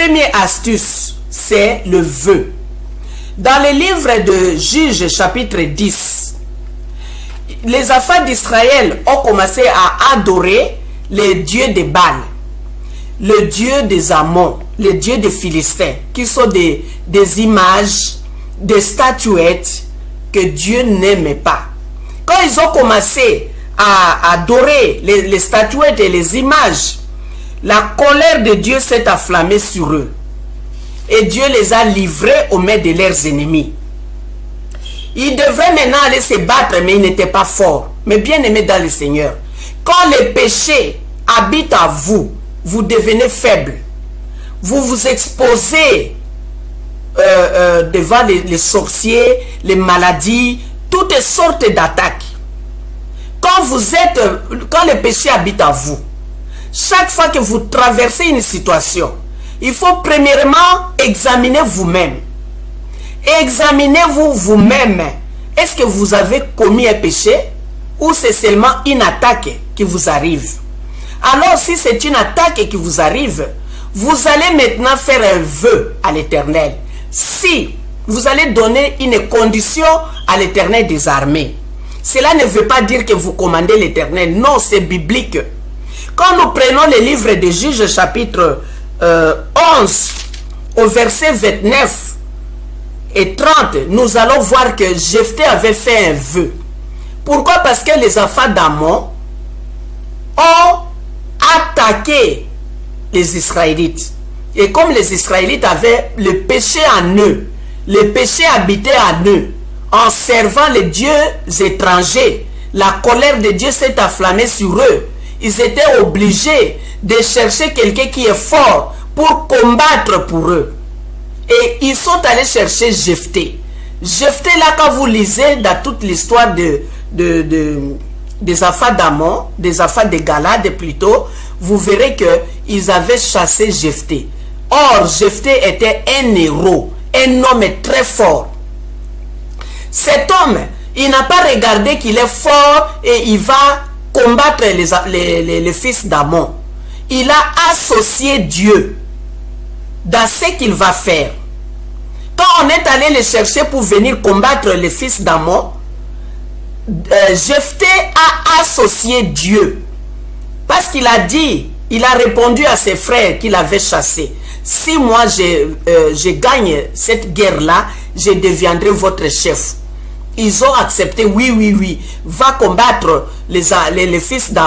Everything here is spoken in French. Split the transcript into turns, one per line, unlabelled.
première astuce, c'est le vœu. Dans le livre de Juges chapitre 10, les enfants d'Israël ont commencé à adorer les dieux de Baal, le dieu des Ammons, les dieux des Philistins, qui sont des images, des statuettes que Dieu n'aimait pas. Quand ils ont commencé à adorer les statuettes et les images, la colère de Dieu s'est enflammée sur eux. Et Dieu les a livrés aux mains de leurs ennemis. Ils devraient maintenant aller se battre, mais ils n'étaient pas forts. Mais bien aimés dans le Seigneur, quand le péché habite en vous, vous devenez faible. Vous vous exposez devant les sorciers, les maladies, toutes sortes d'attaques. Quand le péché habite en vous, chaque fois que vous traversez une situation, il faut premièrement examiner vous-même. Examinez-vous vous-même. Est-ce que vous avez commis un péché ou c'est seulement une attaque qui vous arrive? Alors si c'est une attaque qui vous arrive, vous allez maintenant faire un vœu à l'Éternel. Si vous allez donner une condition à l'Éternel des armées, cela ne veut pas dire que vous commandez l'Éternel. Non, c'est biblique. Quand nous prenons le livre de Juges chapitre 11 au verset 29 et 30, nous allons voir que Jephthé avait fait un vœu. Pourquoi? Parce que les enfants d'Ammon ont attaqué les Israélites. Et comme les Israélites avaient le péché en eux, le péché habitait en eux, en servant les dieux étrangers, la colère de Dieu s'est enflammée sur eux. Ils étaient obligés de chercher quelqu'un qui est fort pour combattre pour eux. Et ils sont allés chercher Jephthé. Jephthé, là, quand vous lisez dans toute l'histoire des enfants d'Ammon, des enfants de Galade plutôt, vous verrez qu'ils avaient chassé Jephthé. Or, Jephthé était un héros, un homme très fort. Cet homme, il n'a pas regardé qu'il est fort et il va combattre les fils d'Ammon. Il a associé Dieu dans ce qu'il va faire. Quand on est allé le chercher pour venir combattre les fils d'Ammon, Jephthé a associé Dieu. Parce qu'il a dit, il a répondu à ses frères qu'il avait chassés. Si moi je gagne cette guerre-là, je deviendrai votre chef. Ils ont accepté, oui, va combattre les fils d'Ammon.